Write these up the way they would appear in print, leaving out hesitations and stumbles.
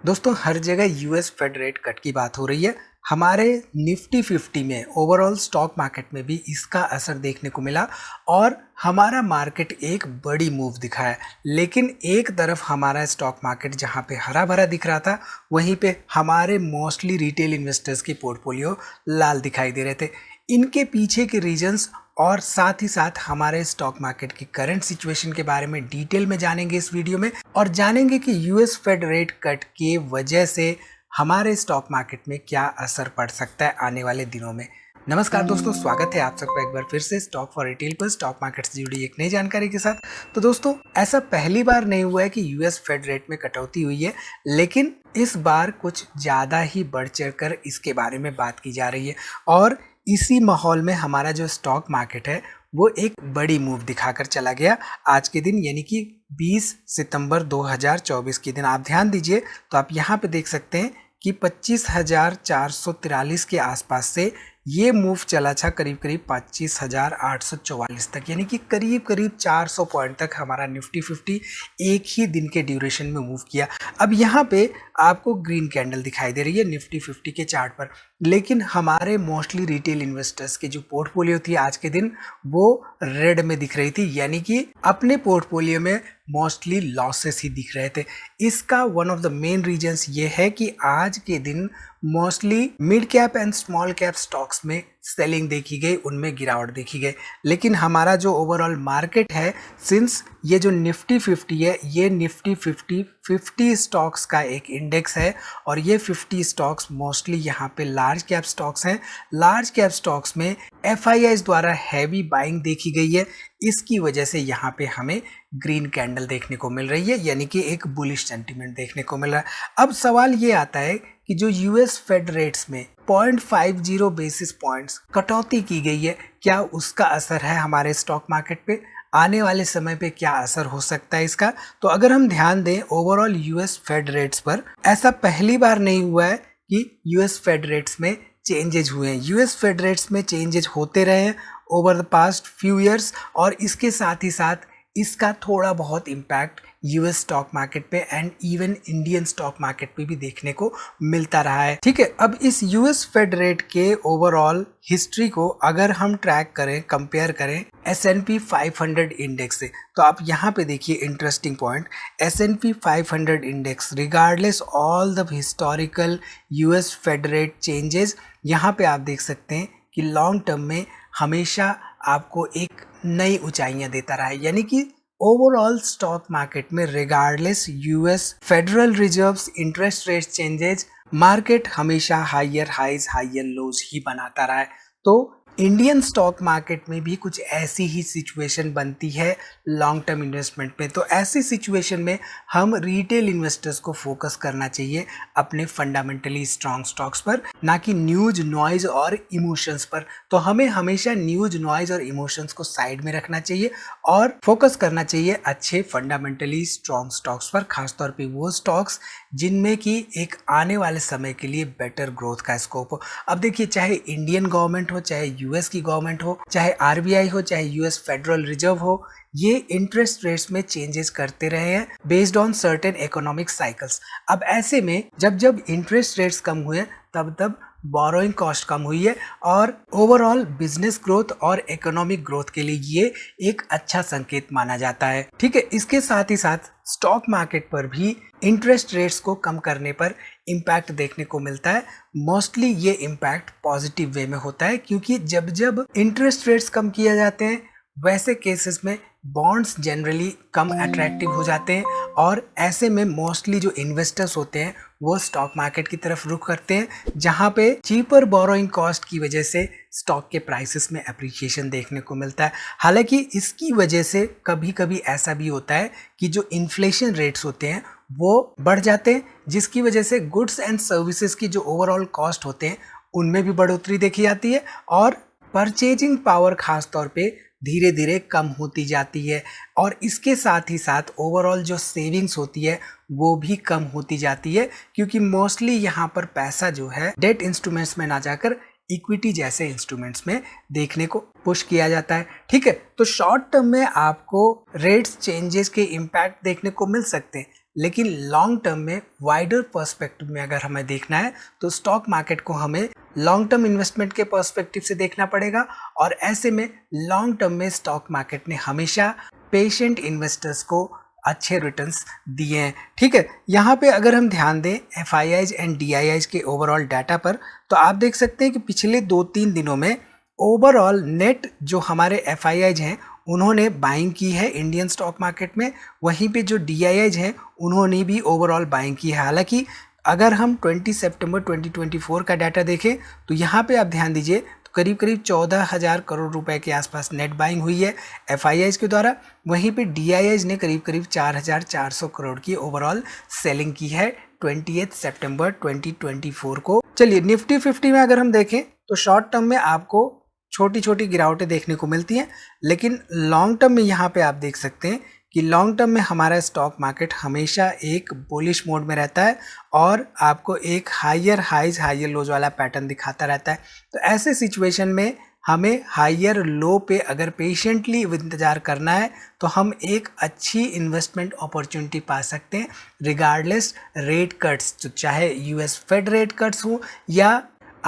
दोस्तों हर जगह US Fed rate cut की बात हो रही है। हमारे निफ्टी 50 में ओवरऑल स्टॉक मार्केट में भी इसका असर देखने को मिला और हमारा मार्केट एक बड़ी मूव दिखा है। लेकिन एक तरफ हमारा स्टॉक मार्केट जहां पे हरा भरा दिख रहा था, वहीं पे हमारे मोस्टली रिटेल इन्वेस्टर्स की पोर्टफोलियो लाल दिखाई दे रहे थे। इनके पीछे के रीजंस और साथ ही साथ हमारे स्टॉक मार्केट की करंट सिचुएशन के बारे में डिटेल में जानेंगे इस वीडियो में और जानेंगे कि यूएस फेड रेट कट के वजह से हमारे स्टॉक मार्केट में क्या असर पड़ सकता है आने वाले दिनों में। नमस्कार दोस्तों, स्वागत है आप सबका एक बार फिर से स्टॉक फॉर रिटेल पर स्टॉक मार्केट से जुड़ी एक नई जानकारी के साथ। तो दोस्तों ऐसा पहली बार नहीं हुआ है कि यूएस फेड रेट में कटौती हुई है, लेकिन इस बार कुछ ज़्यादा ही बढ़ चढ़कर इसके बारे में बात की जा रही है और इसी माहौल में हमारा जो स्टॉक मार्केट है वो एक बड़ी मूव दिखाकर चला गया आज के दिन, यानी कि 20 सितंबर 2024 के दिन। आप ध्यान दीजिए तो आप यहाँ पे देख सकते हैं कि 25,443 के आसपास से ये मूव चला था करीब करीब 25,844 तक, यानी कि करीब करीब 400 पॉइंट तक हमारा निफ्टी 50 एक ही दिन के ड्यूरेशन में मूव किया। अब यहाँ पे आपको ग्रीन कैंडल दिखाई दे रही है निफ्टी 50 के चार्ट पर, लेकिन हमारे मोस्टली रिटेल इन्वेस्टर्स की जो पोर्टफोलियो थी आज के दिन वो रेड में दिख रही थी, यानी कि अपने पोर्टफोलियो में मोस्टली लॉसेस ही दिख रहे थे। इसका one of the main reasons ये है कि आज के दिन mostly mid cap and small cap stocks में सेलिंग देखी गई, उनमें गिरावट देखी गई। लेकिन हमारा जो ओवरऑल मार्केट है, सिंस ये जो निफ्टी 50 है, ये निफ्टी 50 स्टॉक्स का एक इंडेक्स है और ये 50 स्टॉक्स मोस्टली यहाँ पे लार्ज कैप स्टॉक्स हैं। लार्ज कैप स्टॉक्स में एफआईआईज द्वारा हैवी बाइंग देखी गई है, इसकी वजह से यहाँ पे हमें ग्रीन कैंडल देखने को मिल रही है, यानी कि एक बुलिश सेंटीमेंट देखने को मिल रहा है। अब सवाल ये आता है कि जो यूएस फेड रेट्स में 0.50 बेसिस पॉइंट्स कटौती की गई है, क्या उसका असर है हमारे स्टॉक मार्केट पे? आने वाले समय पे क्या असर हो सकता है इसका? तो अगर हम ध्यान दें ओवरऑल यूएस फेड रेट्स पर, ऐसा पहली बार नहीं हुआ है कि यूएस फेड रेट्स में चेंजेज हुए हैं। यूएस फेड रेट्स में चेंजेज होते रहे हैं over the past few years और इसके साथ ही साथ इसका थोड़ा बहुत इम्पैक्ट यूएस स्टॉक मार्केट पे and even Indian stock market पे भी देखने को मिलता रहा है। ठीक है, अब इस यूएस फेड रेट के ओवरऑल हिस्ट्री को अगर हम ट्रैक करें, कंपेयर करें S&P 500 इंडेक्स से, तो आप यहाँ पे देखिए interesting point. S&P 500 index regardless all the historical US Fed rate changes, यहाँ पे आप देख सकते हैं कि लॉन्ग टर्म में हमेशा आपको एक नई ऊंचाइयां देता रहा है, यानी कि ओवरऑल स्टॉक मार्केट में regardless US federal reserves interest rate changes, market हमेशा हायर हाइज हायर लोज ही बनाता रहा है। तो इंडियन स्टॉक मार्केट में भी कुछ ऐसी ही सिचुएशन बनती है लॉन्ग टर्म इन्वेस्टमेंट में। तो ऐसी सिचुएशन में हम रिटेल इन्वेस्टर्स को फोकस करना चाहिए अपने फंडामेंटली स्ट्रॉन्ग स्टॉक्स पर, ना कि न्यूज, नॉइज और इमोशंस पर। तो हमें हमेशा न्यूज, नॉइज और इमोशंस को साइड में रखना चाहिए और फोकस करना चाहिए अच्छे फंडामेंटली स्ट्रॉन्ग स्टॉक्स पर, खासतौर पर वो स्टॉक्स जिनमें कि एक आने वाले समय के लिए बेटर ग्रोथ का स्कोप हो। अब देखिए, चाहे इंडियन गवर्नमेंट हो, चाहे यूएस की गवर्नमेंट हो, चाहे आरबीआई हो, चाहे यूएस फेडरल रिजर्व हो, ये इंटरेस्ट रेट्स में चेंजेस करते रहे हैं based on certain economic cycles. अब ऐसे में जब इंटरेस्ट रेट्स कम हुए तब बोरोइंग कॉस्ट कम हुई है और ओवरऑल बिजनेस ग्रोथ और इकोनॉमिक ग्रोथ के लिए ये एक अच्छा संकेत माना जाता है। ठीक है, इसके साथ ही साथ स्टॉक मार्केट पर भी इंटरेस्ट रेट्स को कम करने पर इम्पैक्ट देखने को मिलता है। मोस्टली ये इम्पैक्ट पॉजिटिव वे में होता है, क्योंकि जब इंटरेस्ट रेट्स कम किए जाते हैं वैसे केसेस में बॉन्ड्स जनरली कम अट्रैक्टिव हो जाते हैं और ऐसे में मोस्टली जो इन्वेस्टर्स होते हैं वो स्टॉक मार्केट की तरफ रुख करते हैं, जहां पे चीपर बोरोइंग कॉस्ट की वजह से स्टॉक के प्राइसेस में एप्रिसिएशन देखने को मिलता है। हालांकि इसकी वजह से कभी कभी ऐसा भी होता है कि जो इन्फ्लेशन रेट्स होते हैं वो बढ़ जाते हैं, जिसकी वजह से गुड्स एंड सर्विसेज की जो ओवरऑल कॉस्ट होते हैं उनमें भी बढ़ोतरी देखी जाती है और परचेजिंग पावर खास तौर पे धीरे धीरे कम होती जाती है और इसके साथ ही साथ ओवरऑल जो सेविंग्स होती है वो भी कम होती जाती है, क्योंकि मोस्टली यहाँ पर पैसा जो है डेट इंस्ट्रूमेंट्स में ना जाकर इक्विटी जैसे इंस्ट्रूमेंट्स में देखने को पुश किया जाता है। ठीक है, तो शॉर्ट टर्म में आपको रेट्स चेंजेस के इम्पैक्ट देखने को मिल सकते हैं, लेकिन लॉन्ग टर्म में वाइडर पर्सपेक्टिव में अगर हमें देखना है तो स्टॉक मार्केट को हमें लॉन्ग टर्म इन्वेस्टमेंट के पर्सपेक्टिव से देखना पड़ेगा। और ऐसे में लॉन्ग टर्म में स्टॉक मार्केट ने हमेशा पेशेंट इन्वेस्टर्स को अच्छे रिटर्न्स दिए हैं। ठीक है, यहाँ पे अगर हम ध्यान दें FIIs एंड DIIs के ओवरऑल डाटा पर, तो आप देख सकते हैं कि पिछले 2-3 दिनों में ओवरऑल नेट जो हमारे FIIs हैं उन्होंने बाइंग की है इंडियन स्टॉक मार्केट में, वहीं पे जो DIIs हैं उन्होंने भी ओवरऑल बाइंग की है। हालांकि अगर हम 20 सितंबर 2024 का डाटा देखें तो यहाँ पे आप ध्यान दीजिए तो करीब करीब 14,000 करोड़ रुपए के आसपास नेट बाइंग हुई है FIIs के द्वारा, वहीं पे DIIs ने करीब करीब 4,400 करोड़ की ओवरऑल सेलिंग की है 28 सितंबर 2024 को। चलिए निफ्टी 50 में अगर हम देखें तो शॉर्ट टर्म में आपको छोटी छोटी गिरावटें देखने को मिलती हैं, लेकिन लॉन्ग टर्म में यहाँ पे आप देख सकते हैं कि लॉन्ग टर्म में हमारा स्टॉक मार्केट हमेशा एक बुलिश मोड में रहता है और आपको एक हायर हाइज हायर लोज वाला पैटर्न दिखाता रहता है। तो ऐसे सिचुएशन में हमें हायर लो पे अगर पेशेंटली इंतज़ार करना है तो हम एक अच्छी इन्वेस्टमेंट अपॉर्चुनिटी पा सकते हैं रिगार्डलेस रेट कट्स, तो चाहे US फेड रेट कट्स हो या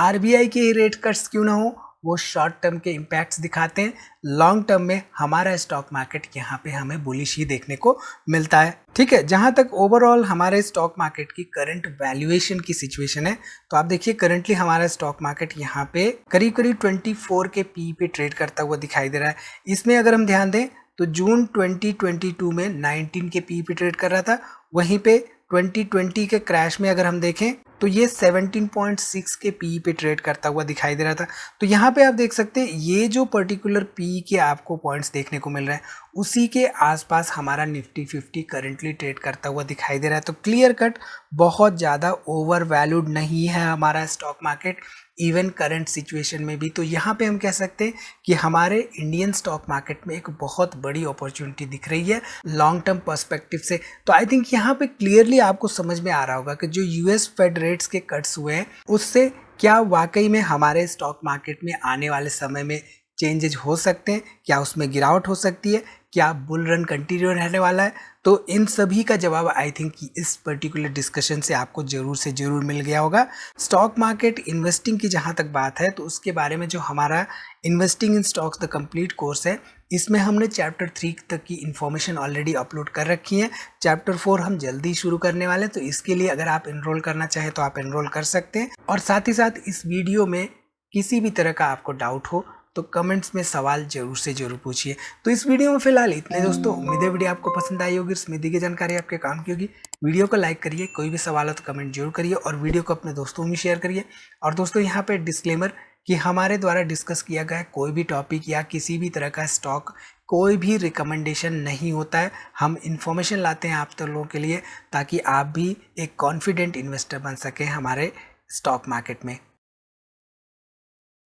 RBI के रेट कट्स क्यों ना हो, वो शॉर्ट टर्म के इम्पैक्ट्स दिखाते हैं। लॉन्ग टर्म में हमारा स्टॉक मार्केट यहाँ पे हमें बुलिश ही देखने को मिलता है। ठीक है, जहाँ तक ओवरऑल हमारे स्टॉक मार्केट की करंट वैल्यूएशन की सिचुएशन है तो आप देखिए करंटली हमारा स्टॉक मार्केट यहाँ पे करीब करीब 24 के पी पे ट्रेड करता हुआ दिखाई दे रहा है। इसमें अगर हम ध्यान दें तो जून 2022 में 19 के पी पे ट्रेड कर रहा था, वहीं पे 2020 के क्रैश में अगर हम देखें तो ये 17.6 के पी पे ट्रेड करता हुआ दिखाई दे रहा था। तो यहाँ पे आप देख सकते हैं ये जो पर्टिकुलर पी के आपको पॉइंट्स देखने को मिल रहे हैं उसी के आसपास हमारा निफ्टी 50 करंटली ट्रेड करता हुआ दिखाई दे रहा है। तो क्लियर कट बहुत ज़्यादा ओवर वैल्यूड नहीं है हमारा stock market even current situation में भी। तो यहाँ पे हम कह सकते हैं कि हमारे इंडियन स्टॉक मार्केट में एक बहुत बड़ी अपॉर्चुनिटी दिख रही है लॉन्ग टर्म पर्सपेक्टिव से। तो आई थिंक यहाँ पे क्लियरली आपको समझ में आ रहा होगा कि जो US फेड रेट्स के कट्स हुए हैं उससे क्या वाकई में हमारे स्टॉक मार्केट में आने वाले समय में चेंजेज हो सकते हैं, क्या उसमें गिरावट हो सकती है, क्या बुल रन कंटिन्यू रहने वाला है। तो इन सभी का जवाब आई थिंक कि इस पर्टिकुलर डिस्कशन से आपको जरूर से जरूर मिल गया होगा। स्टॉक मार्केट इन्वेस्टिंग की जहाँ तक बात है तो उसके बारे में जो हमारा investing in stocks the complete course है इसमें हमने चैप्टर 3 तक की इन्फॉर्मेशन ऑलरेडी अपलोड कर रखी है। चैप्टर 4 हम जल्दी शुरू करने वाले हैं, तो इसके लिए अगर आप एनरोल करना चाहें तो आप एनरोल कर सकते हैं। और साथ ही साथ इस वीडियो में किसी भी तरह का आपको डाउट हो तो कमेंट्स में सवाल जरूर से जरूर पूछिए। तो इस वीडियो में फिलहाल इतने दोस्तों, उम्मीद है वीडियो आपको पसंद आई होगी, इसमें दी गई जानकारी आपके काम की होगी। वीडियो को लाइक करिए, कोई भी सवाल हो तो कमेंट जरूर करिए और वीडियो को अपने दोस्तों में शेयर करिए। और दोस्तों यहाँ पे डिस्क्लेमर कि हमारे द्वारा डिस्कस किया गया कोई भी टॉपिक या किसी भी तरह का स्टॉक कोई भी रिकमेंडेशन नहीं होता है। हम इन्फॉर्मेशन लाते हैं आप तो लोगों के लिए ताकि आप भी एक कॉन्फिडेंट इन्वेस्टर बन सकें हमारे स्टॉक मार्केट में।